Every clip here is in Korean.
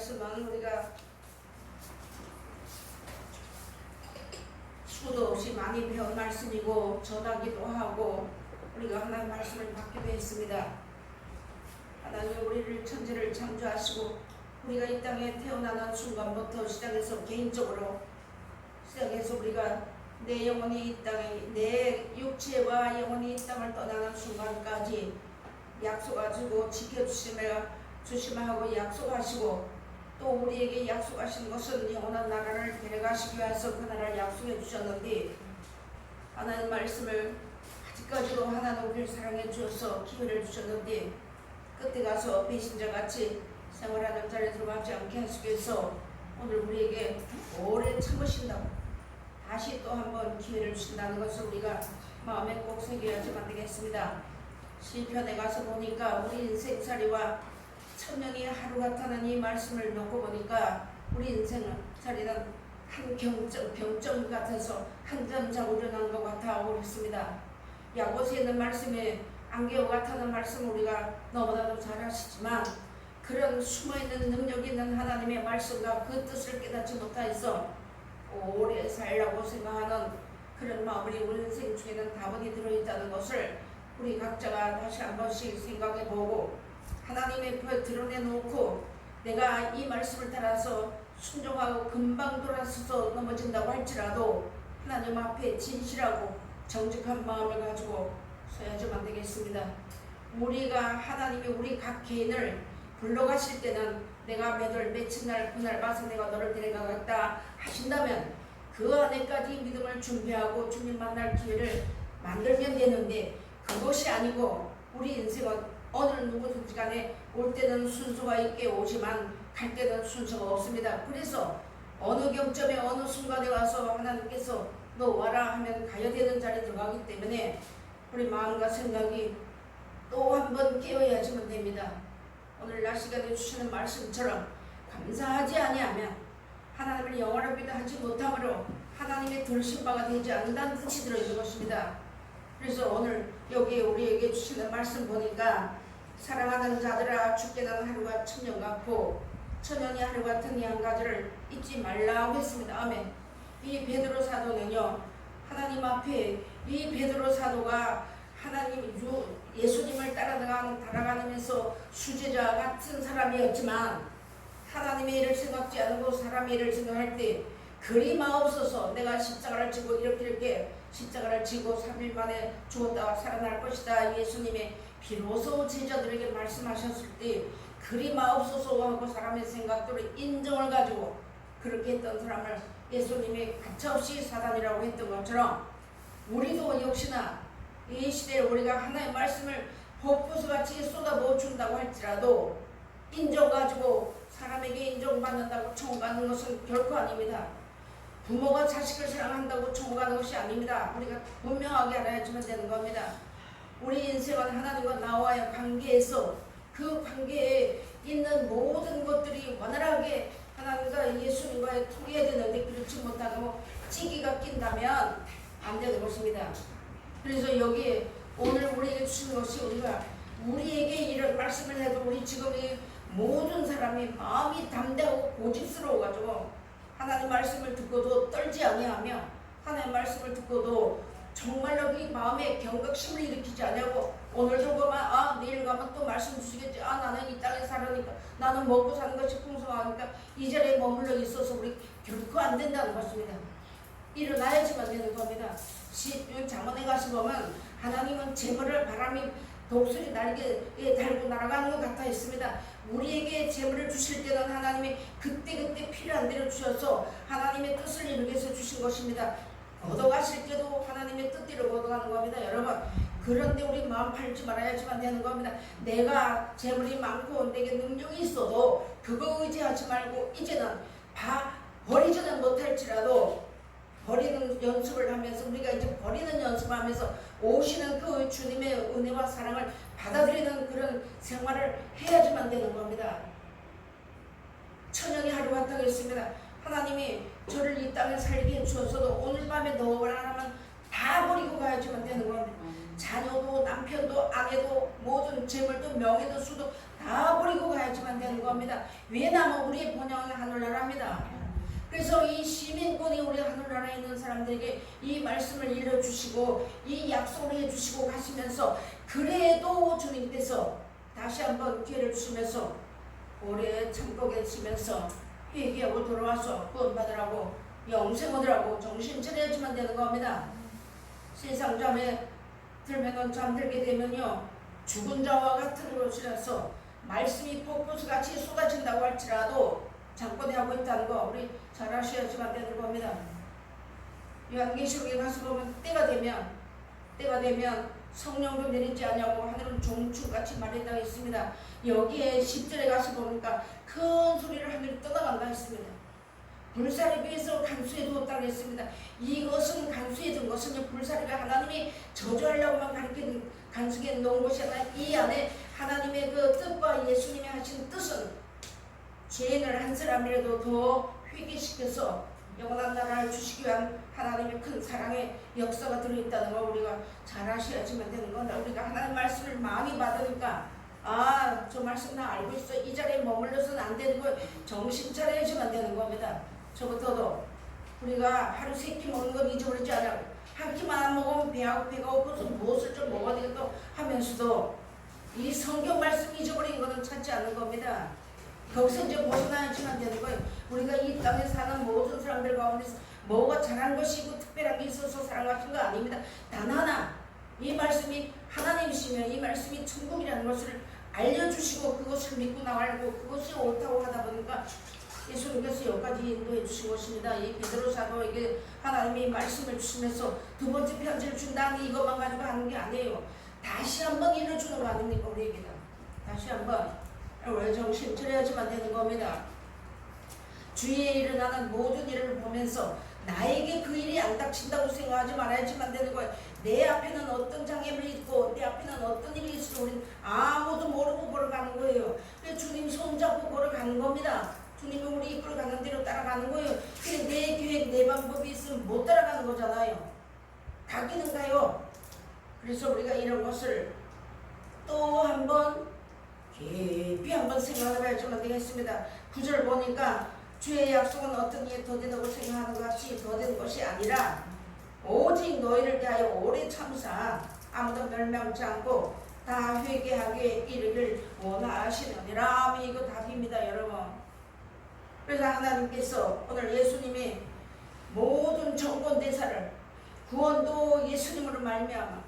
말씀은 우리가 수도 없이 많이 배운 말씀이고 전하기도 하고 우리가 하나님의 말씀을 받기도 했습니다. 하나님 우리를 천지를 창조하시고 우리가 이 땅에 태어나는 순간부터 시작해서 개인적으로 시작해서 우리가 내 영혼이 이 땅에 내 육체와 영혼이 이 땅을 떠나는 순간까지 약속하시고 주심하고 약속하시고 또 우리에게 약속하신 것은 영원한 나라를 데려가시기 위해서 그 나라를 약속해 주셨는데 하나님 말씀을 아직까지도 하나님 우리를 사랑해 주셔서 기회를 주셨는데 그때 가서 배신자같이 생활하는 자리에 들어가지 않게 하시기 위해서 오늘 우리에게 오래 참으신다고 다시 또 한번 기회를 주신다는 것을 우리가 마음에 꼭 새겨야지만 되겠습니다. 시편에 가서 보니까 우리 인생살이와 천년이 하루 같다는 이 말씀을 놓고 보니까 우리 인생살이는 한 병점 같아서 한 점 자고 일어난 것 같아 오겠습니다. 야고수에 있는 말씀에 안개와 같다는 말씀 우리가 너무나도 잘 아시지만 그런 숨어있는 능력 있는 하나님의 말씀과 그 뜻을 깨닫지 못해서 오래 살라고 생각하는 그런 마음이 우리 인생 중에는 다분히 들어있다는 것을 우리 각자가 다시 한 번씩 생각해보고 하나님의 표에 드러내놓고 내가 이 말씀을 따라서 순종하고 금방 돌아서서 넘어진다고 할지라도 하나님 앞에 진실하고 정직한 마음을 가지고 서야지만 되겠습니다. 우리가 하나님이 우리 각 개인을 불러가실 때는 내가 며칠 날 그날 봐서 내가 너를 데려가겠다 하신다면 그 안에까지 믿음을 준비하고 주님 만날 기회를 만들면 되는데 그것이 아니고 우리 인생은 어느 누구든지 간에 올 때는 순서가 있게 오지만 갈 때는 순서가 없습니다. 그래서 어느 경점에 어느 순간에 와서 하나님께서 너 와라 하면 가야 되는 자리에 들어가기 때문에 우리 마음과 생각이 또 한 번 깨어야지만 됩니다. 오늘 날 시간에 주시는 말씀처럼 감사하지 아니하면 하나님을 영원하게 하지 못함으로 하나님의 들으신 바가 되지 않는다는 뜻이 들어있는 것입니다. 그래서 오늘 여기 우리에게 주시는 말씀 보니까 사랑하는 자들아 죽게는 하루가 천년 같고 천년이 하루 같은 이 한 가지를 잊지 말라고 했습니다. 아멘. 이 베드로 사도는요 하나님 앞에 이 베드로 사도가 하나님 예수님을 따라가면서 수제자 같은 사람이었지만 하나님의 일을 생각지 않고 사람의 일을 생각할 때 그리 마옵소서 내가 십자가를 지고 이렇게 십자가를 지고 3일 만에 죽었다가 살아날 것이다 예수님의 비로소 제자들에게 말씀하셨을 때 그리 마옵소서 하고 사람의 생각대로 인정을 가지고 그렇게 했던 사람을 예수님이 가차없이 사단이라고 했던 것처럼 우리도 역시나 이 시대에 우리가 하나님의 말씀을 폭포수같이 쏟아부어 준다고 할지라도 인정 가지고 사람에게 인정받는다고 청구받는 것은 결코 아닙니다. 부모가 자식을 사랑한다고 청구하는 것이 아닙니다. 우리가 분명하게 알아야지만 되는 겁니다. 우리 인생은 하나님과 나와의 관계에서 그 관계에 있는 모든 것들이 원활하게 하나님과 예수님과의 통해야 되는데 그렇지 못하고 찌기가 낀다면 안 되는 것입니다. 그래서 여기에 오늘 우리에게 주시는 것이 우리에게 이런 말씀을 해도 우리 지금 이 모든 사람이 마음이 담대하고 고집스러워가지고 하나님 말씀을 듣고도 떨지 아니하며 하나님 말씀을 듣고도 정말로 이 마음에 경각심을 일으키지 않냐고 오늘도 보면 내일 가면 또 말씀 주시겠지 나는 이 땅에 살으니까 나는 먹고 사는 것이 풍성하니까 이 자리에 머물러 있어서 우리 결코 안 된다는 것입니다. 일어나야지만 되는 겁니다. 잠언에 가서 보면 하나님은 재물을 바람이 독수리 날개에 달고 날아가는 것 같아 있습니다. 우리에게 재물을 주실 때는 하나님이 그때그때 필요한 대로 주셔서 하나님의 뜻을 이루기 위해서 주신 것입니다. 걷어가실 때도 하나님의 뜻대로 걷어가는 겁니다. 여러분 그런데 우리 마음 팔지 말아야지만 되는 겁니다. 내가 재물이 많고 내게 능력이 있어도 그거 의지하지 말고 이제는 버리지는 못할지라도 버리는 연습을 하면서 우리가 이제 버리는 연습을 하면서 오시는 그 주님의 은혜와 사랑을 받아들이는 그런 생활을 해야지만 되는 겁니다. 천년이 하루 같다고 했습니다. 하나님이 저를 이 땅에 살게 해주셔서도 오늘 밤에 너무나 하면 다 버리고 가야지만 되는 겁니다. 자녀도 남편도 아내도 모든 재물도 명예도 수도 다 버리고 가야지만 되는 겁니다. 왜냐하면 우리의 본향이 하늘나라입니다. 그래서 이 시민권이 우리 하늘나라에 있는 사람들에게 이 말씀을 일러주시고 이 약속을 해주시고 가시면서 그래도 주님께서 다시 한번 기회를 주시면서 오래 참고 계시면서 회개하고 돌아와서 구원받으라고 영생 얻으라고 정신 차려야지만 되는 겁니다. 세상 잠에 들면은 잠들게 되면요 죽은 자와 같은 것이라서 말씀이 폭포수같이 쏟아진다고 할지라도 잠꼬대 하고 있다는 거 우리 잘 아셔야지만 되는 겁니다. 요한계시록에 가서 보면 때가 되면 성령도 내리지 않냐고 하늘은 종축같이 말했다고 했습니다. 여기에 10절에 가서 보니까 큰 소리를 하늘이 떠나간다 했습니다. 불사르 위에서 간수해 두었다고 했습니다. 이것은 간수해 둔 것은 불사르가 하나님이 저주하려고만 간수해 놓은 것이 아니라 이 안에 하나님의 그 뜻과 예수님이 하신 뜻은 죄인을 한 사람이라도 더 회개시켜서 영원한 나라를 주시기 위한 하나님의 큰 사랑의 역사가 들어있다는 걸 우리가 잘 아셔야지만 되는 건데 우리가 하나님 말씀을 많이 받으니까 저 말씀 나 알고 있어 이 자리에 머물러서는 안 되는 거 정신 차려야지만 되는 겁니다. 저부터도 우리가 하루 3끼 먹는 건 잊어버리지 않아요. 한 끼만 안 먹으면 배가 고파서 무엇을 좀 먹어야 되겠다 하면서도 이 성경 말씀 잊어버린 것은 찾지 않는 겁니다. 거기서 이제 벗어나야지만 되는 거예요. 우리가 이 땅에 사는 모든 사람들 가운데서 뭐가 잘한 것이고 특별한 게 있어서 살아가신 거 아닙니다. 단 하나 이 말씀이 하나님이시며 이 말씀이 천국이라는 것을 알려주시고 그것을 믿고 나가고 그것이 옳다고 하다 보니까 예수님께서 여기까지 인도해 주신 것입니다. 이 베드로 사도에게 하나님이 말씀을 주시면서 두 번째 편지를 준다니 이것만 가지고 하는 게 아니에요. 다시 한번 일러주는 거 아닙니까 우리에게는. 다시 한번 우리 정신 차려야지만 되는 겁니다. 주위에 일어나는 모든 일을 보면서 나에게 그 일이 안 닥친다고 생각하지 말아야지만 되는 거예요. 내 앞에는 어떤 장애물이 있고 내 앞에는 어떤 일이 있어도 우리는 아무도 모르고 걸어가는 거예요. 주님 손잡고 걸어가는 겁니다. 주님이 우리 이끌어가는 대로 따라가는 거예요. 근데 내 계획 내 방법이 있으면 못 따라가는 거잖아요. 가기는 가요. 그래서 우리가 이런 것을 또 한번 깊이 한번 생각을 해야지만 되겠습니다. 9절 보니까 주의 약속은 어떤 이에 더디다고 생각하는 것 같이 더딘 것이 아니라 오직 너희를 대하여 오래 참사 아무도 멸망치 않고 다 회개하게 이르기를 원하시느니라. 이거 답입니다 여러분. 그래서 하나님께서 오늘 예수님의 모든 정권대사를 구원도 예수님으로 말미암아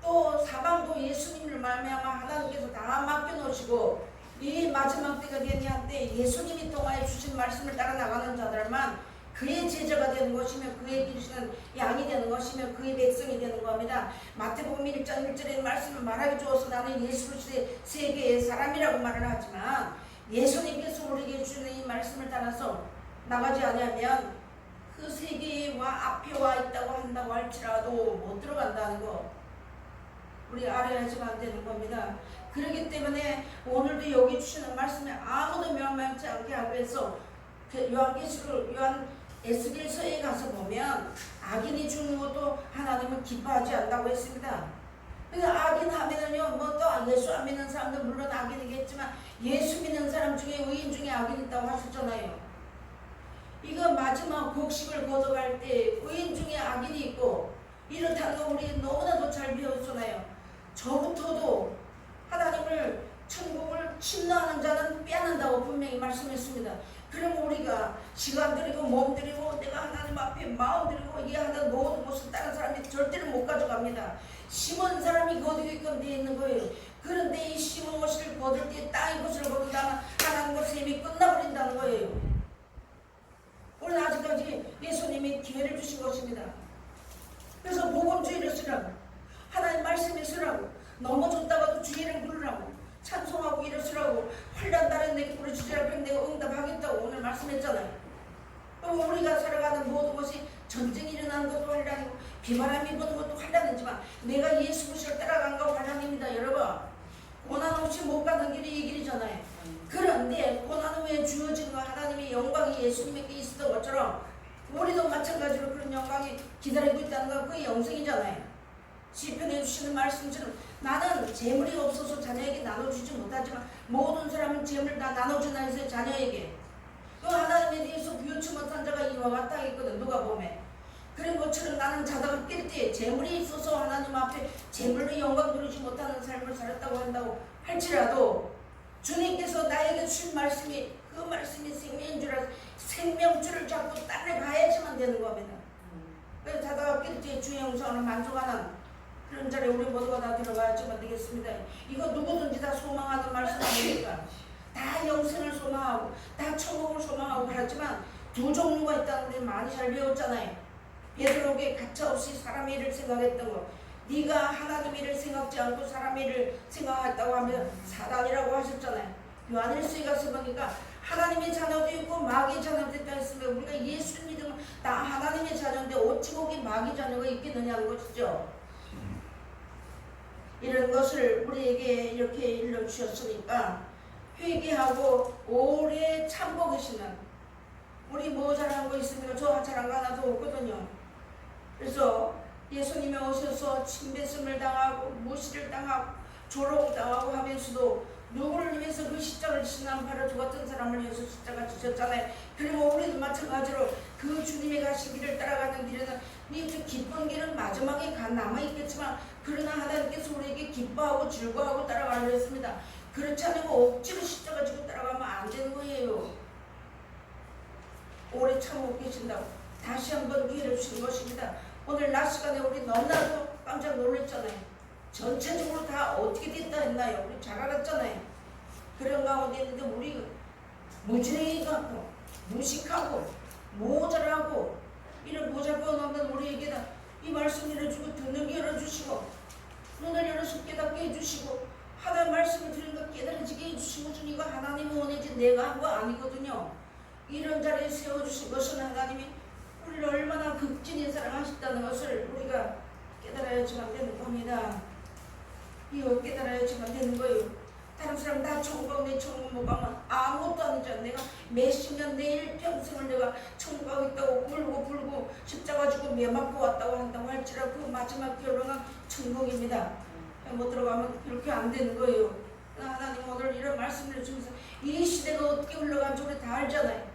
또 사방도 예수님을 말미암아 하나님께서 다 맡겨놓으시고 이 마지막 때가 되니 한때 예수님이 통하여 주신 말씀을 따라 나가는 자들만 그의 제자가 되는 것이며 그의 기르시는 양이 되는 것이며 그의 백성이 되는 겁니다. 마태복음 1장 1절의 말씀을 말하게 주어서 나는 예수 그리스도의 세계의 사람이라고 말을 하지만 예수님께서 우리에게 주는 이 말씀을 따라서 나가지 않으면 그 세계와 앞에 와 있다고 한다고 할지라도 못 들어간다는 거 우리 알아야지만 되는 겁니다. 그렇기 때문에 오늘도 여기 주시는 말씀에 아무도 멸망치 않게 하기 위해서 요한계시록 요한 에스겔서에 가서 보면 악인이 죽는 것도 하나님은 기뻐하지 않는다고 했습니다. 그래서 악인 하면은요 뭐 또 예수 안 믿는 사람도 물론 악인이겠지만 예수 믿는 사람 중에 의인 중에 악인 있다고 하셨잖아요. 이거 마지막 곡식을 거둬갈 때 의인 중에 악인이 있고 이렇다는 거 우리 너무나도 잘 배웠잖아요. 저부터도 하나님을 천국을 침노하는 자는 빼앗는다고 분명히 말씀했습니다. 그럼 우리가 시간 들이고 몸 들이고 내가 하나님 앞에 마음 들이고 이게 하는 모든 것을 다른 사람이 절대로 못 가져갑니다. 심은 사람이 거두게끔 되어 있는 거예요. 그런데 이 심은 것을 거둘 때 땅의 것을 거둔다면 하나님과 셈이 끝나버린다는 거예요. 우리는 아직까지 예수님이 기회를 주신 것입니다. 그래서 복음주의를 쓰라고 하나님 말씀을 쓰라고 넘어졌다가도 주의를 부르라고 찬송하고 이러시라고 환난 날에 내게 부르짖으라 그럼 내가 응답하겠다고 오늘 말씀했잖아요. 그럼 우리가 살아가는 모든 것이 전쟁이 일어나는 것도 환난이고 비바람이 부는 것도 환난이지만 내가 예수 그리스도를 따라간 거 환난입니다. 여러분 고난 없이 못 가는 길이 이 길이잖아요. 그런데 고난 후에 주어지는 하나님의 영광이 예수님에게 있었던 것처럼 우리도 마찬가지로 그런 영광이 기다리고 있다는 건 그게 영생이잖아요. 시편해 주시는 말씀처럼 나는 재물이 없어서 자녀에게 나눠주지 못하지만 모든 사람은 재물을 다 나눠주나 해서 자녀에게 그 하나님에 대해서 비웃지 못한 자가 이와 같다 했거든. 누가 보면 그런 것처럼 나는 자다가 깰 때 재물이 있어서 하나님 앞에 재물로 영광 누리지 못하는 삶을 살았다고 한다고 할지라도 주님께서 나에게 주신 말씀이 그 말씀이 생명인 줄 알아서 생명줄을 잡고 따라가야지만 되는 겁니다. 그래서 자다가 깰 때 주의 영광을 만족하는 그런 자리에 우리 모두가 다 들어가야지만 되겠습니다. 이거 누구든지 다 소망하는 말씀 아닙니까? 다 영생을 소망하고 다 천국을 소망하고 그렇지만 두 종류가 있다는 우리 많이 잘 배웠잖아요. 베드로에게 가차없이 사람의 일을 생각했던 거, 네가 하나님의 일을 생각지 않고 사람의 일을 생각했다고 하면 사단이라고 하셨잖아요. 요한일서에 가서 보니까 하나님의 자녀도 있고 마귀의 자녀도 있다 했으면 우리가 예수를 믿으면 나 하나님의 자녀인데 어찌 거기 마귀 자녀가 있겠느냐는 것이죠. 이런 것을 우리에게 이렇게 일러주셨으니까 회개하고 오래 참고 계시는 우리 뭐 잘한 거 있습니까? 저 잘한 거 하나도 없거든요. 그래서 예수님이 오셔서 침뱉음을 당하고 무시를 당하고 조롱을 당하고 하면서도 누구를 위해서 그 십자가를 지시는 바로 저 같은 사람을 위해서 십자가 지셨잖아요. 그리고 우리도 마찬가지로 그 주님의 가신 길을 따라가는 길에는 이 기쁜 길은 마지막에 남아있겠지만 그러나 하나님께서 우리에게 기뻐하고 즐거워하고 따라가려 했습니다. 그렇지 않고 억지로 십자가 지고 따라가면 안 되는 거예요. 오래 참고 계신다고 다시 한번 기회를 주신 것입니다. 오늘 낮 시간에 우리 너무나도 깜짝 놀랐잖아요. 전체적으로 다 어떻게 됐다 했나요? 우리 잘 알았잖아요. 그런 가운데 있는데 우리 무지랭이 같고 무식하고 모자라고 이런 모자고 없는 우리에게는 이 말씀 열어주고 듣는 게 열어주시고 눈을 열어서 깨닫게 해주시고 하나님 말씀을 들은 거 깨달아지게 해주시고 주니까 하나님이 원하지 내가 한 거 아니거든요. 이런 자리에 세워주신 것은 하나님이 우리를 얼마나 극진히 사랑하셨다는 것을 우리가 깨달아야지만 되는 겁니다. 이거 깨달아야지만 되는 거예요. 다른 사람 다 천국 내 천국 못 가면 아무것도 아니잖아. 내가 몇십 년 내일 평생을 내가 천국 가고 있다고 울고 불고 십자가 지고 매맞고 왔다고 한다고 할지라도 그 마지막 결론은 천국입니다. 못 들어가면 그렇게 안 되는 거예요. 하나님 오늘 이런 말씀을 주면서 이 시대가 어떻게 흘러간지 우리 다 알잖아요.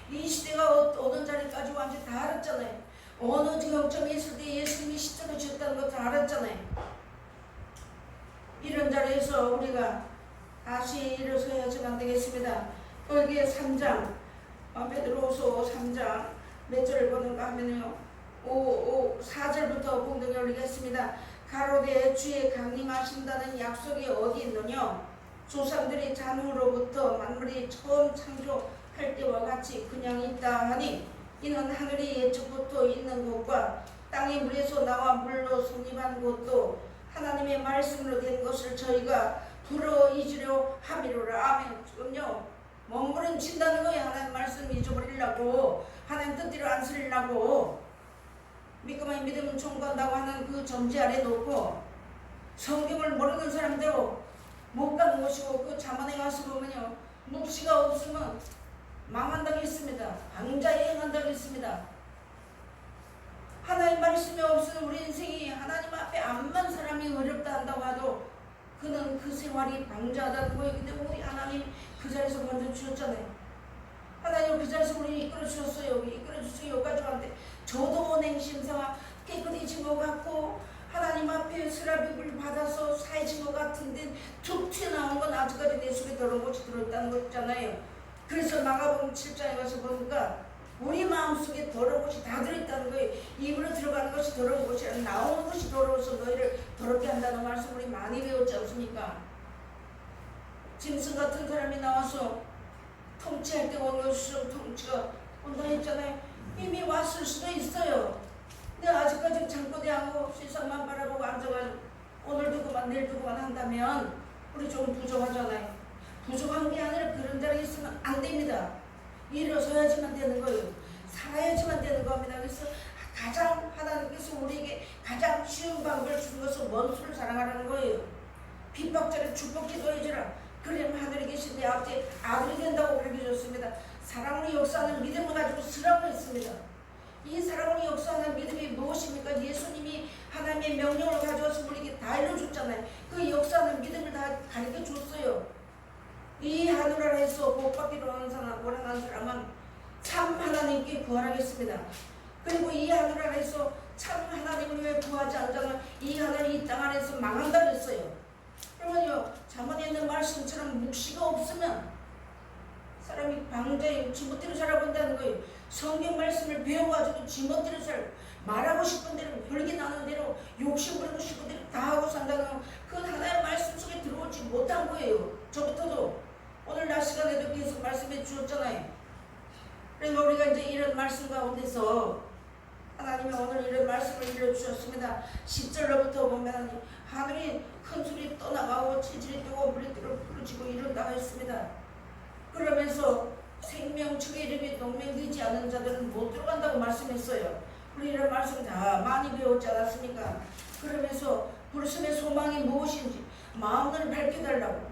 이 시대가 어떤 자리까지 왔는지 다 알았잖아요. 어느 지경점에 있을 때 예수님이 십자가 지었다는 거 다 알았잖아요. 이런 자리에서 우리가 다시 일어서야지만 되겠습니다. 거기에 3장 베드로후서 3장 몇 절을 보는가 하면요 4절부터 공동에 올리겠습니다. 가로되 주의 강림하신다는 약속이 어디 있느냐? 조상들이 잔후로부터 만물이 처음 창조할 때와 같이 그냥 있다 하니 이는 하늘이 예측부터 있는 곳과 땅의 물에서 나와 물로 성립한 곳도 하나님의 말씀으로 된 것을 저희가 불어 잊으려 함이로라. 아멘. 지금요 몸부림친다는 거예요. 하나님 말씀 잊어버리려고 하나님 뜻대로 안 쓰려고 믿고만 믿으면 총구한다고 하는 그 전제 아래 놓고 성경을 모르는 사람대로 못 가는 것이고 그 자만에 가서 보면요 묵시가 없으면 망한다고 했습니다. 방자여행한다고 했습니다. 하나님 말씀이 없으면 우리 인생이 하나님 앞에 암만 사람이 어렵다 한다고 하도 그는 그 생활이 방자하다는 거예요. 근데 우리 하나님 그 자리에서 먼저 주셨잖아요. 하나님 그 자리에서 우리 이끌어 주셨어요. 이끌어 주시고 여기까지 왔는데 저도 냉심상하 깨끗해진 것 같고 하나님 앞에 스라빅을 받아서 사해진 것 같은데 툭 튀어나온 건 아직까지 내 속에 더러운 것이 들어있다는 거 있잖아요. 그래서 마가복음 7장에 가서 보니까 우리 마음속에 더러운 것이 다 들어있다는 거예요. 입으로 들어가는 것이 더러운 것이 아니라 나오는 것이 더러워서 너희를 더럽게 한다는 말씀 우리 많이 배웠지 않습니까? 짐승 같은 사람이 나와서 통치할 때 오늘 수정 통치가 온다 했잖아요. 이미 왔을 수도 있어요. 근데 아직까지 잠꼬대 하고 세상만 바라보고 앉아가지고 오늘 두고만 내일 두고만 한다면 우리 좀 부족하잖아요. 부족한 게 아니라 그런 자리에 있으면 안 됩니다. 일어서야지만 되는 거예요. 살아야지만 되는 겁니다. 그래서 가장 하나님께서 우리에게 가장 쉬운 방법을 주는 것은 원수를 사랑하라는 거예요. 핍박자를 축복 기도해주라. 그러면 하늘에 계신 내 아버지 아들이 된다고 가르쳐줬습니다. 사랑으로 역사하는 믿음을 가지고 쓰라고 했습니다. 이 사랑으로 역사하는 믿음이 무엇입니까? 예수님이 하나님의 명령을 가져와서 우리에게 다 일러줬잖아요. 그 역사하는 믿음을 다 가르쳐 줬어요. 이 하늘 아래에서 복받기로 하는 사람, 원하는 사람은 참 하나님께 구하라겠습니다. 그리고 이 하늘 아래에서 참 하나님을 왜 구하지 않자면 이 하늘이 이 땅 안에서 망한다 그랬어요. 그러면요, 잠언에 있는 말씀처럼 묵시가 없으면 사람이 방자에 지멋대로 살아본다는 거예요. 성경 말씀을 배워가지고 지멋대로 말하고 싶은 대로, 혈기 나는 대로, 욕심 부리고 싶은 대로 다 하고 산다는 그 하나의 말씀 속에 들어오지 못한 거예요. 저부터도 오늘 낮 시간에도 계속 말씀해 주셨잖아요. 그래서 우리가 이제 이런 말씀 가운데서 하나님이 오늘 이런 말씀을 일러주셨습니다. 10절로부터 보면 하늘이 큰 소리 떠나가고 지질이 뜨고 물이 부르지고 이런다고 했습니다. 그러면서 생명축의 이름이 동명되지 않은 자들은 못 들어간다고 말씀했어요. 우리 이런 말씀 다 많이 배웠지 않았습니까? 그러면서 부르심의 소망이 무엇인지 마음을 밝혀달라고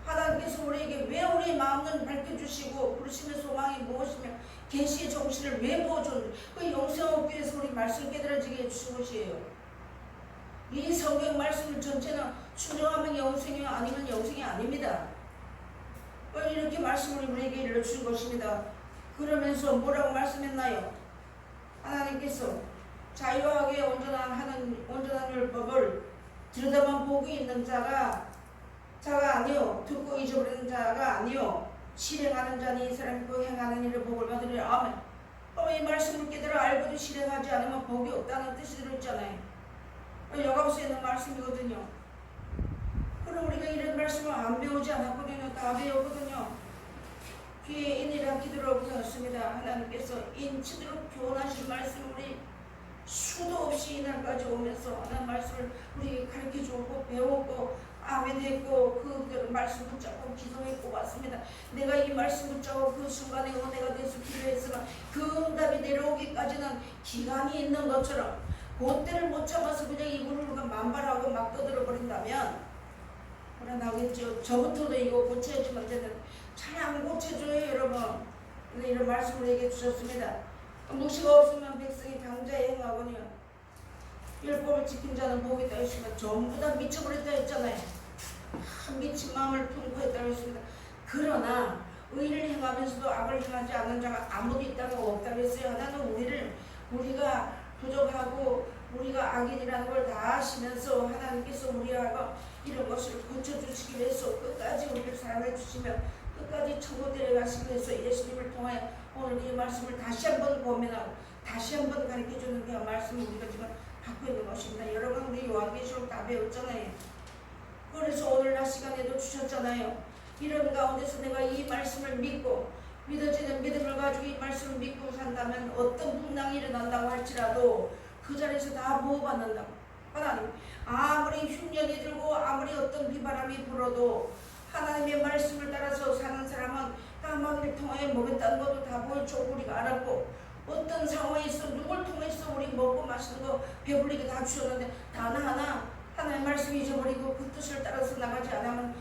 하나님께서 우리에게 왜 우리의 마음을 밝혀주시고 부르심의 소망이 무엇이며 계시의 정신을 왜 부어줬는지 그 영생 얻기 위해서 우리 말씀 깨달아지게 해주신 것이에요. 이 성경 말씀을 전체는 순종하면 영생이요 아니면 영생이 아닙니다. 이렇게 말씀을 우리에게 일러주신 것입니다. 그러면서 뭐라고 말씀했나요? 하나님께서 자유하게 온전한 율법을 들여다만 보고 있는 자가 아니요 듣고 잊어버리는 자가 아니요 실행하는 자니 이 사람이 그 행하는 일을 복을 받으리라. 아멘. 이 말씀을 깨달아 알고도 실행하지 않으면 복이 없다는 뜻이 들어있잖아요. 요가보서에 있는 말씀이거든요. 그럼 우리가 이런 말씀을 안 배우지 않았거든요. 다 배웠거든요. 귀에 인이라 기도로 부탁했습니다. 하나님께서 인치도록 교훈하신 말씀을 우리 수도 없이 이날까지 오면서 하나님 말씀을 우리에게 가르쳐주고 배웠고 아멘 했고 그 말씀 붙잡고 기도했고 왔습니다. 내가 이 말씀 붙잡고 그 순간에 은혜가 돼서 기도했으면 그 응답이 내려오기까지는 기간이 있는 것처럼 그때를 못 참아서 그냥 이불을 만발하고 막 떠들어 버린다면 불안하겠죠. 저부터도 이거 고쳐야지만 되는 잘 안 고쳐줘요 여러분. 근데 이런 말씀을 얘기해 주셨습니다. 묵시가 없으면 백성이 강자에 행하거니와 율법을 지킨 자는 복이 있다 했습니다. 전부 다 미쳐버렸다 했잖아요. 미친 마음을 품고 했다고 했습니다. 그러나 의를 행하면서도 악을 행하지 않는 자가 아무도 있다고 없다고 했어요. 하나는 우리가 부족하고 우리가 악인이라는 걸 다 아시면서 하나님께서 우리하고 이런 것을 고쳐주시기 위해서 끝까지 우리를 사랑해 주시며 끝까지 천국 데려가시기 위해서 예수님을 통하여 오늘 이 말씀을 다시 한번 고민하고 다시 한번 가르쳐주는 그 말씀을 우리가 지금 받고 있는 것입니다. 여러분 우리 요한계시록 다 배웠잖아요. 그래서 오늘 낮 시간에도 주셨잖아요. 이런 가운데서 내가 이 말씀을 믿고 믿어지는 믿음을 가지고 이 말씀을 믿고 산다면 어떤 풍랑이 일어난다고 할지라도 그 자리에서 다 보호받는다고. 하나님 아무리 흉년이 들고 아무리 어떤 비바람이 불어도 하나님의 말씀을 따라서 사는 사람은 까마귀를 통하여 먹였다는 것도 다 보여주고 우리가 알았고 어떤 상황에 있어 누굴 통해서 우리 먹고 마시는 거 배불리게 다 주셨는데 하나하나 하나님의 말씀 잊어버리고 그 뜻을 따라서 나가지 않으면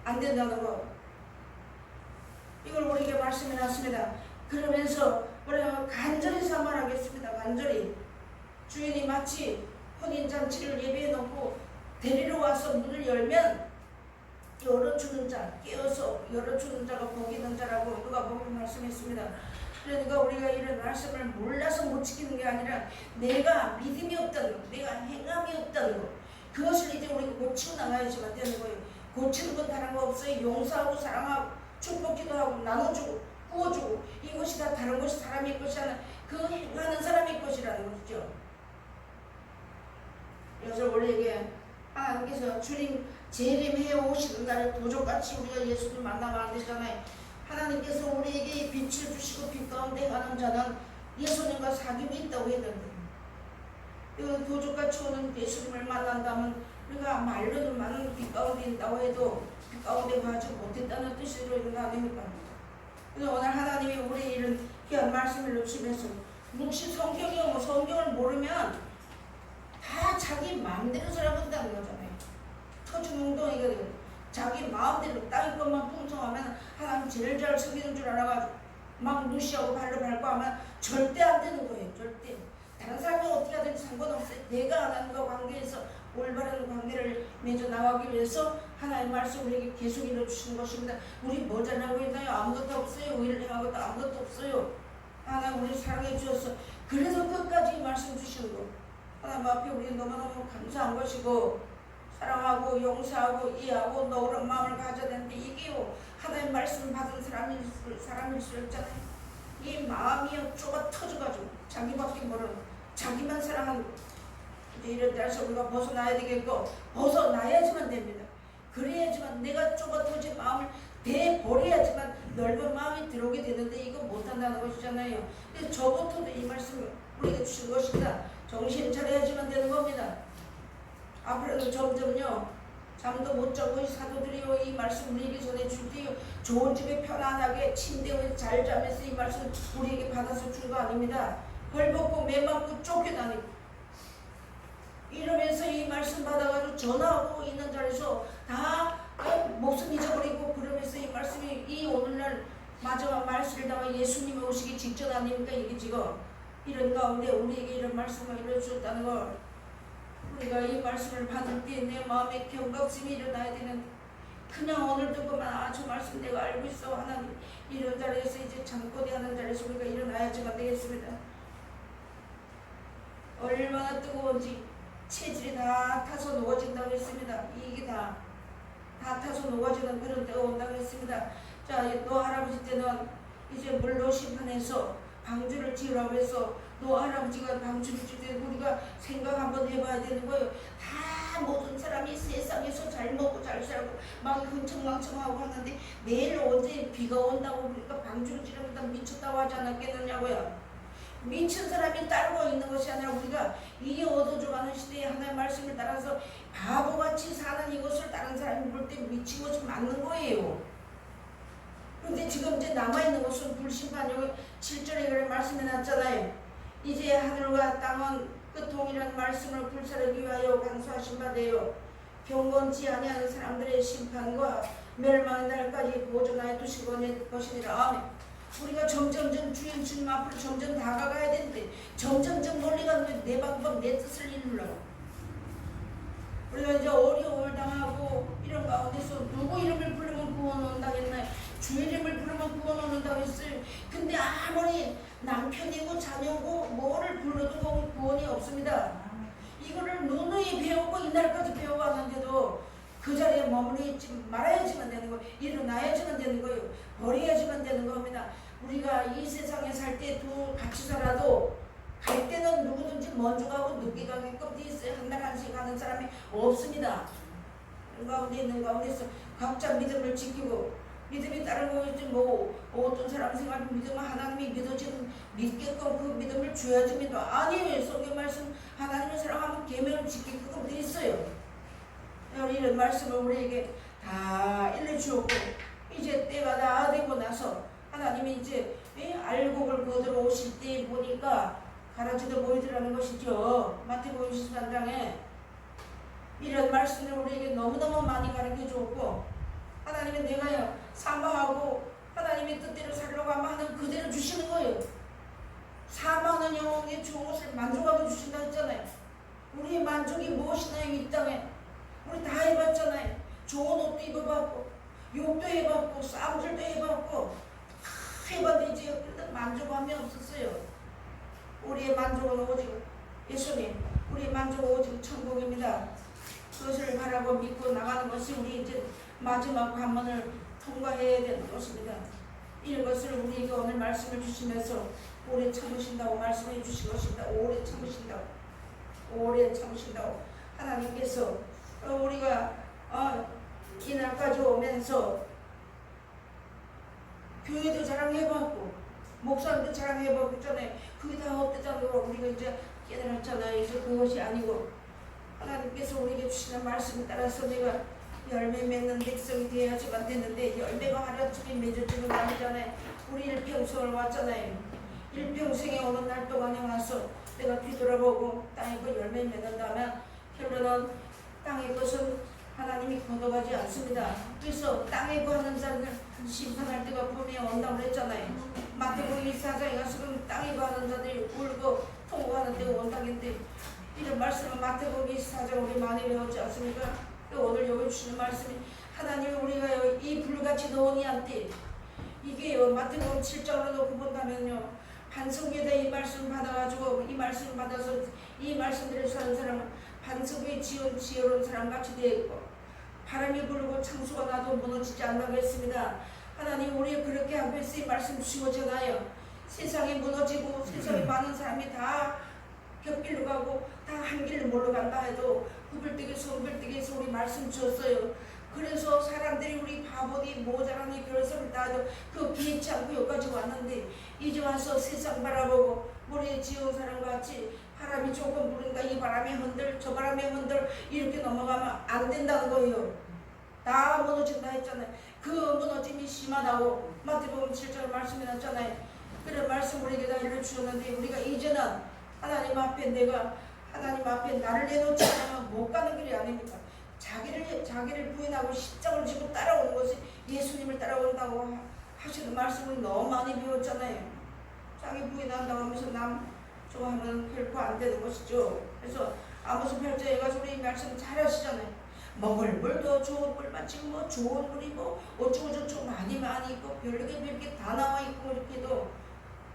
안 된다는 거 이걸 우리에게 말씀해 놨습니다. 그러면서 우리가 간절히 사말하겠습니다. 간절히 주인이 마치 혼인잔치를 예비해 놓고 데리러 와서 문을 열면 열어주는 자, 깨어서 열어주는 자가 복이 있는 자라고 누가 보면 말씀했습니다. 그러니까 우리가 이런 말씀을 몰라서 못 지키는 게 아니라 내가 믿음이 없다는 것, 내가 행함이 없다는 것 그것을 이제 우리가 고치고 나가야지만 되는 거예요. 고치는 건 다른 거 없어요. 용서하고 사랑하고 축복기도 하고 나눠주고 구워주고 이것이 다 다른 것이 사람의 것이 아니라 그 행하는 사람의 것이라는 것이죠. 그래서 우리에게 하나님께서 주님 재림해 오시는 날에 도적같이 우리가 예수님 만나면 안 되잖아요. 하나님께서 우리에게 빛을 주시고 빛 가운데 가는 자는 예수님과 사귐이 있다고 했는데 이 도적같이 오는 예수님을 만난다면 우리가 말로는 많은 빛 가운데 있다고 해도 빛 가운데 가지 못했다는 뜻이 들어있는 거 아닙니까? 그래서 오늘 하나님이 우리 이런 귀한 말씀을 놓치면서 묵시 성경이 성경을 모르면 다 자기 마음대로 살아본다는 거잖아요. 터주몽동이거든. 자기 마음대로 땅의 것만 풍성하면 하나님 제일 잘 섬기는 줄 알아가지고 막 무시하고 발로 밟고 하면 절대 안 되는 거예요. 절대. 다른 사람이 어떻게 하든지 상관없어요. 내가 하나님과 관계에서 올바른 관계를 맺어 나가기 위해서 하나님의 말씀을 우리에게 계속 일러주시는 것입니다. 우리 뭐 잘하고 있나요? 아무것도 없어요. 의를 행한 것도 아무것도 없어요. 하나님 우리 사랑해 주셔서 그래서 끝까지 이 말씀 주시는 거. 하나님 앞에 우리 너무너무 감사한 것이고 사랑하고 용서하고 이해하고 너그러운 마음을 가져야 되는데 이게요. 하나님 말씀 받은 사람일 수 있잖아요. 이 마음이요 좁아 터져가지고 자기밖에 모르는 자기만 사랑하는 이제 이런 데서 우리가 벗어나야 되겠고 벗어나야지만 됩니다. 그래야지만 내가 좁아 터진 마음을 내버려야지만 넓은 마음이 들어오게 되는데 이거 못한다는 것이잖아요. 그래서 저부터도 이 말씀을 우리에게 주신 것입니다. 정신 차려야지만 되는 겁니다. 앞으로도 점점요 잠도 못 자고 사도들이요 이 말씀 우리에게 전해줄 때요 좋은 집에 편안하게 침대에 잘 자면서 이 말씀 우리에게 받아서 준 거 아닙니다. 벌벗고 매맞고 쫓겨다니고 이러면서 이 말씀 받아가지고 전화하고 있는 자리에서 다 목숨 잊어버리고 그러면서 이 말씀이 이 오늘날 마지막 말씀을 다가 예수님이 오시기 직전 아닙니까? 이게 지금 이런 가운데 우리에게 이런 말씀을 일러주셨다는 걸 우리가 이 말씀을 받을 때 내 마음에 경각심이 일어나야 되는 그냥 오늘 듣고만 저 말씀 내가 알고 있어 하나님 이런 자리에서 이제 잠꼬대 하는 자리에서 우리가 일어나야지만 되겠습니다. 얼마나 뜨거운지 체질이 다 타서 녹아진다고 했습니다. 이게 다 타서 녹아지는 그런 때가 온다고 했습니다. 자, 너 할아버지 때는 이제 물로 심판해서 방주를 지으라고 해서 너 할아버지가 방주를 지을 때 우리가 생각 한번 해봐야 되는 거예요. 다 모든 사람이 세상에서 잘 먹고 잘 살고 막 흥청망청하고 하는데 내일 언제 비가 온다고 그러니까 방주를 지르면 다 미쳤다고 하지 않았겠느냐고요. 미친 사람이 따르고 있는 것이 아니라 우리가 이 얻어줘가는 시대에 하나님의 말씀을 따라서 바보같이 사는 이것을 다른 사람이 볼 때 미친 것이 맞는 거예요. 그런데 지금 이제 남아있는 것은 불심판이고 7절에 그런 말씀이 났잖아요. 이제 하늘과 땅은 그 동일한 말씀을 불사르기 위하여 강수하신 바 되어 경건치 아니하는 사람들의 심판과 멸망의 날까지 보존하여 두신 것이니라. 아멘. 우리가 점점점 주님 앞으로 점점 다가가야 되는데 점점점 멀리 가는데 내 방법 내 뜻을 이루려고 우리가 이제 어려움을 당하고 이런 가운데서 누구 이름을 부르면 구원 온다고 했나요? 주 이름을 부르면 구원 온다고 했어요. 근데 아무리 남편이고 자녀고 뭐를 불러도 구원이 없습니다. 이거를 누누이 배우고 이날까지 배워왔는데도 그 자리에 머무르지 말아야지만 되는 거예요. 일어나야지만 되는 거예요. 버려야지만 되는 겁니다. 우리가 이 세상에 살 때 같이 살아도 갈 때는 누구든지 먼저 가고 늦게 가게끔 돼 있어요. 한 달 한씩 가는 사람이 없습니다. 가운데 있는 가운데서 각자 믿음을 지키고 믿음이 따르고 있지 뭐 어떤 사람 생활 믿음은 하나님이 믿게끔 그 믿음을 줘야지 믿어. 아니에요. 성경 말씀 하나님을 사랑하면 계명을 지키게끔 돼 있어요. 이런 말씀을 우리에게 다 일러주었고 이제 때가 다 되고 나서 하나님이 이제 알곡을 거두러 오실 때 보니까 가라지도 보이더라는 것이죠. 마태복음 23장에 이런 말씀을 우리에게 너무너무 많이 가르쳐 주었고 하나님은 내가요 사망하고 하나님의 뜻대로 살려고 하면 그대로 주시는 거예요. 사망하는 영혼의 좋은 것을 만족하게 주신다 했잖아요. 우리의 만족이 무엇이나요? 이 땅에 우리 다 해봤잖아요. 좋은 옷도 입어봤고 욕도 해봤고 싸움질도 해봤고 다 해봤는데 이제 만족함이 없었어요. 우리의 만족은 오직 예수님, 우리의 만족은 오직 천국입니다. 그것을 바라고 믿고 나가는 것이 우리 이제 마지막 관문을 통과해야 되는 것입니다. 이런 것을 우리에게 오늘 말씀을 주시면서 오래 참으신다고 말씀해 주신 것입니다. 오래 참으신다고, 오래 참으신다고 하나님께서 우리가 이날까지 오면서 교회도 자랑해봤고 목사님도 자랑해봤기 전에 그게 다 어땠다고 우리가 이제 깨달았잖아요. 그래서 그것이 아니고 하나님께서 우리에게 주시는 말씀에 따라서 내가 열매 맺는 백성이 되어야지만 됐는데 열매가 하루아침에 맺어지는 아니잖아요. 우리 일평생을 왔잖아요. 일평생에 어느 날 동안에 와서 내가 뒤돌아보고 땅에 그 열매 맺는다면 결론은 땅의 것은 하나님이 걷어가지 않습니다. 그래서 땅에 거하는 자를 심판할 때가 분명히 온다고 했잖아요. 마태복음 24장에 가서는 땅에 가는 자들이 울고 통곡하는 데가 온당인데 이런 말씀은 마태복음 24장 우리 많이 배웠지 않습니까? 오늘 여기 주시는 말씀이 하나님 우리가 이 불같이 더운 이한테 이게요 마태복음 7장으로 놓고 본다면요 반석위에다 이 말씀 받아가지고 이 말씀 받아서 이 말씀대로 사는 사람은 반석위에 지어놓은 사람같이 되어 있고 바람이 불고 창수가 나도 무너지지 않는다고 했습니다. 하나님 우리 그렇게 앞에서 이 말씀 주어져나요. 세상이 무너지고 세상에 많은 사람이 다 곁길로 가고 다 한 길로 몰러간다 해도 구불뜨기에서 우리 말씀 주었어요. 그래서 사람들이 우리 바보니 모자라니 별소리를 다 해도 그 비치 않고 여기까지 왔는데 이제 와서 세상 바라보고 모래에 지은 사람과 같이 바람이 조금 부르니까 이 바람에 흔들 저 바람에 흔들 이렇게 넘어가면 안 된다는 거예요. 다 무너진다 했잖아요. 그 무너짐이 심하다고 마태복음 7절 말씀이 났잖아요. 그런 말씀 우리에게 다 일러주셨는데 우리가 이제는 하나님 앞에 내가 하나님 앞에 나를 내놓지 않으면 못 가는 길이 아닙니까? 자기를 부인하고 십자가를 지고 따라오는 것이 예수님을 따라온다고 하시는 말씀을 너무 많이 배웠잖아요. 자기 부인한다고 하면서 남 좋아하면 결코 안 되는 것이죠. 그래서 아모스 8장에 가서 우리 말씀 잘 하시잖아요. 먹을 물도 좋은 물 마치 뭐 좋은 물이 뭐 어쩌고저쩌고 많이 있고 별게 다 나와 있고 이렇게도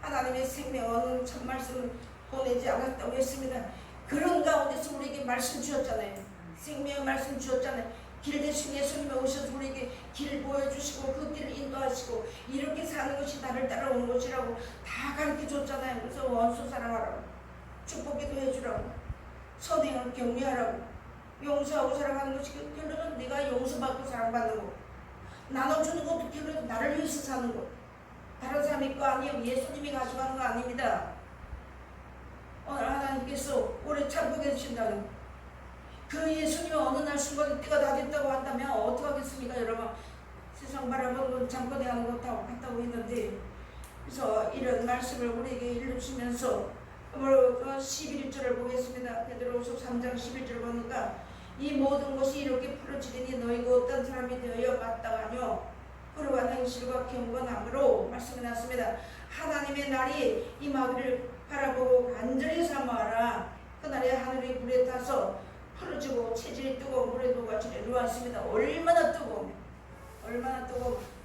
하나님의 생명은 참 말씀을 보내지 않았다고 했습니다. 그런 가운데서 우리에게 말씀 주셨잖아요. 생명의 말씀 주셨잖아요. 길 대신 예수님이 오셔서 우리에게 길 보여주시고 그 길을 인도하시고 이렇게 사는 것이 나를 따라오는 것이라고 다 가르쳐 줬잖아요. 그래서 원수 사랑하라고 축복기도 해주라고 선행을 격려하라고 용서하고 사랑하는 것이 그 결론은 내가 용서받고 사랑받는 거 나눠주는 것도 결론은 나를 위해서 사는 거 다른 사람이 거 아니에요. 예수님이 가져가는 거 아닙니다. 오늘 하나님께서 우리 참고해 주신다는 그 예수님이 어느 날 순간에 때가 다 됐다고 한다면 어떻게 하겠습니까 여러분. 세상 바라보는 잠깐에 하는 것하고 같다고 했는데 그래서 이런 말씀을 우리에게 일러주시면서 11절을 보겠습니다. 베드로후서 3장 11절 보니까 이 모든 것이 이렇게 풀어지리니 너희가 어떤 사람이 되어 마땅하뇨 거룩한 행실과 경건함으로 말씀이 났습니다. 하나님의 날이 임하기를 바라보고 간절히 사모하라. 그날에 하늘이 불에 타서 풀어지고 체질이 뜨거운 물에 녹아지려 이루었습니다. 얼마나 뜨거우면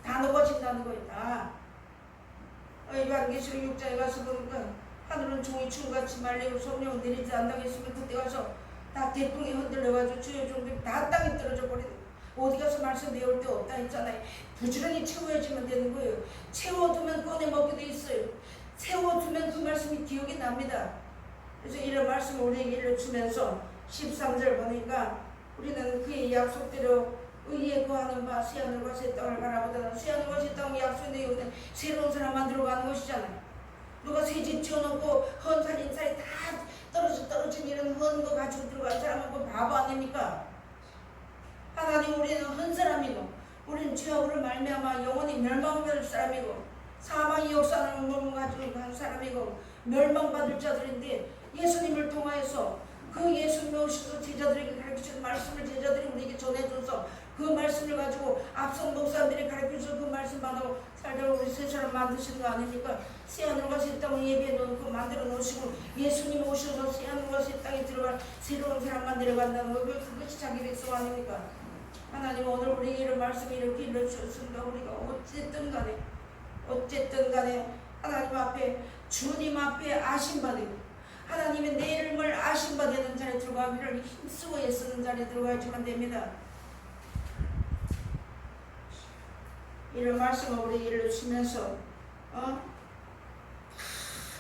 다 녹아진다는 거예요. 다. 요한계시록 6장에 가서 보니까 하늘은 종이 춤같이 말리고 성령은 내리지 않다고 했으면 그때 가서 다 대풍이 흔들려가지고 주요 종들이 다 땅에 떨어져 버리는 어디 가서 말씀 배울 데 없다 했잖아요. 부지런히 채워야지만 되는 거예요. 채워두면 꺼내 먹게 돼 있어요. 채워두면 그 말씀이 기억이 납니다. 그래서 이런 말씀을 우리에게 일러주면서 13절 보니까 우리는 그의 약속대로 의에 거하는 바 새하늘과 새 땅을 바라보다는 새하늘과 새 땅의 약속의 내용은 새로운 사람 만들어가는 것이잖아요. 누가 새 집 지어놓고 헌살 인살이 다 떨어진 이런 헌 거 가지고 들어간 사람은 그 바보 아닙니까? 하나님 우리는 헌 사람이고 우리는 죄악으로 말미암아 영원히 멸망받을 사람이고 사망의 역사를 몸을 가지고 간 사람이고 멸망받을 자들인데 예수님을 통하여서 그 예수님이 오셔서 제자들에게 가르치신 말씀을 제자들이 우리에게 전해줘서 그 말씀을 가지고 앞선 목사님들이 가르쳐서 그 말씀 받고 살다가 우리 새 사람 만드시는 거 아닙니까? 새하늘과 새 땅을 예비해 놓고 만들어 놓으시고 예수님이 오셔서 새하늘과 새 땅에 들어갈 새로운 사람 만들어 간다는 거 그것이 자기 백성 아닙니까? 하나님 오늘 우리에게 이런 말씀을 이렇게 일러주셨습니다. 우리가 어쨌든 간에 하나님 앞에 주님 앞에 아심받으고 하나님의 내 이름을 아심받는 자리에 들어가기를 힘쓰고 애쓰는 자리에 들어가야지만 됩니다. 이런 말씀을 우리에게 일러주시면서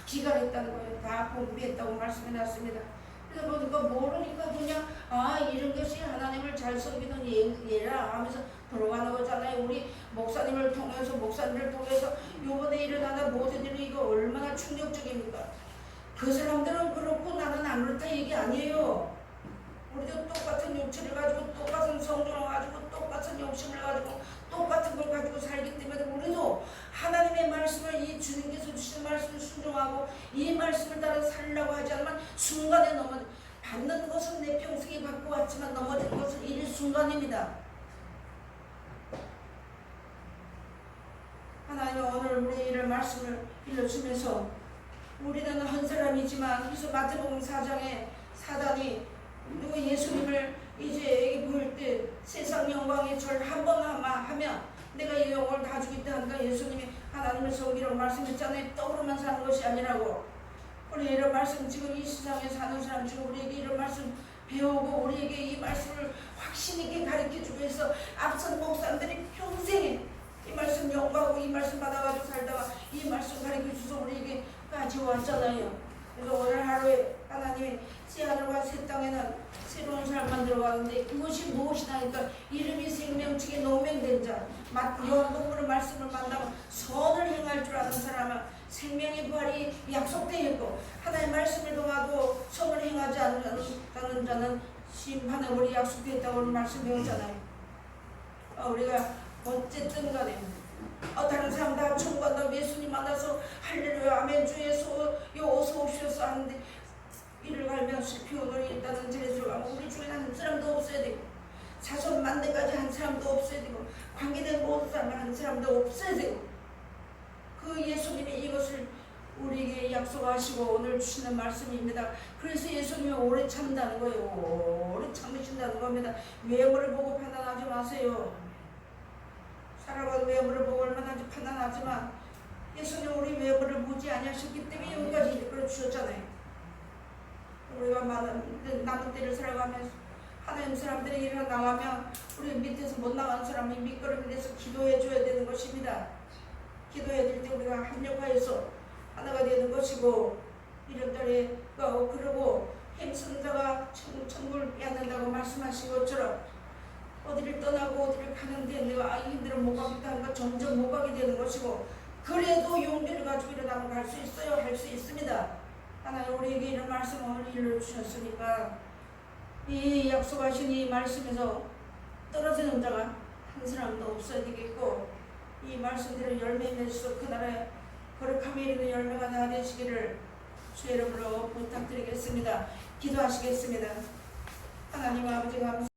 기간했다는 거예요. 다 공부했다고 말씀해 놨습니다. 그래서 보니까 모르니까 그냥 이런 것이 하나님을 잘 섬기는 예라 하면서 들어가는 거잖아요. 우리 목사님들을 통해서 요번에 일어나는 모든 일이 이거 얼마나 충격적입니까? 그 사람들은 그렇고 나는 안 그렇다 얘기 아니에요. 우리도 똑같은 육체를 가지고 똑같은 성전을 가지고 똑같은 욕심을 가지고 똑같은 걸 가지고 살기 때문에 우리도 하나님의 말씀을 이 주님께서 주신 말씀을 순종하고 이 말씀을 따라 살려고 하지 않으면 순간에 받는 것은 내 평생에 받고 왔지만 넘어진 것은 일순간입니다. 하나님 오늘 우리 이런 말씀을 일러주면서 우리는 한 사람이지만 그래서 마태복음 4장에 사단이 누가 예수님을 이제 보일 때 세상 영광의 절 한 번 하면 내가 이 영광을 다 주겠다 하니까 예수님이 하나님의 성기라고 말씀했잖아요. 떠오르면 사는 것이 아니라고. 우리 이런 말씀 지금 이 세상에 사는 사람 중에 우리에게 이런 말씀 배우고 우리에게 이 말씀을 확신 있게 가르쳐주고 해서 앞선 목사님들이 평생에 이 말씀 연구하고 이 말씀 받아가지고 살다가 이 말씀 가르쳐줘서 우리에게 가져왔잖아요. 그래서 오늘 하루에 하나님이 새 하늘과 새 땅에는 새로운 삶 만들어가는데 그것이 무엇이냐니까 이름이 생명책에 노명된 자 요한복음의 말씀을 만나면 선을 행할 줄 아는 사람은 생명의 부활이 약속되어 있고 하나님의 말씀을 통하고 선을 행하지 않는 자는 심판의 벌이 약속되어 있다고 말씀 배웠잖아요. 우리가 어쨌든 간에 다른 사람 다 천국 간다고 예수님 만나서 할렐루야 아멘 주 예수 어서 오시옵소서 하는데 이를 갈면 실패오늘이 있다는 절에 들어가면 우리 중에 한 사람도 없어야 되고 자손 만대까지 한 사람도 없어야 되고 관계된 모든 사람 한 사람도 없어야 되고 그 예수님이 이것을 우리에게 약속하시고 오늘 주시는 말씀입니다. 그래서 예수님이 오래 참다는 거예요. 오래 참으신다는 겁니다. 외모를 보고 판단하지 마세요. 살아가도 외모를 보고 얼마나 판단하지만 예수님 우리 외모를 보지 아니하셨기 때문에 여기까지 이끌어 주셨잖아요. 우리가 남은 때를 살아가면서 하나님 사람들이 일어 나가면 우리 밑에서 못 나가는 사람이 밑거름이 돼서 기도해 줘야 되는 것입니다. 기도해야 될 때 우리가 합력하여서 하나가 되는 것이고 이런 달에 그러고 힘쓴 자가 천국을 빼앗는다고 말씀하신 것처럼 어디를 떠나고 어디를 가는데 내가 힘들어 못 가겠다 하니까 점점 못 가게 되는 것이고 그래도 용기를 가지고 일어나면 갈 수 있어요. 할 수 있습니다. 하나님 우리에게 이런 말씀을 일러주셨으니까 이 약속하신 이 말씀에서 떨어지는 자가 한 사람도 없어야 되겠고 이 말씀대로 열매 맺어서 그 나라에 거룩함에 이르는 열매가 다 되시기를 주의 이름으로 부탁드리겠습니다. 기도하시겠습니다. 하나님 아버지 감사합니다.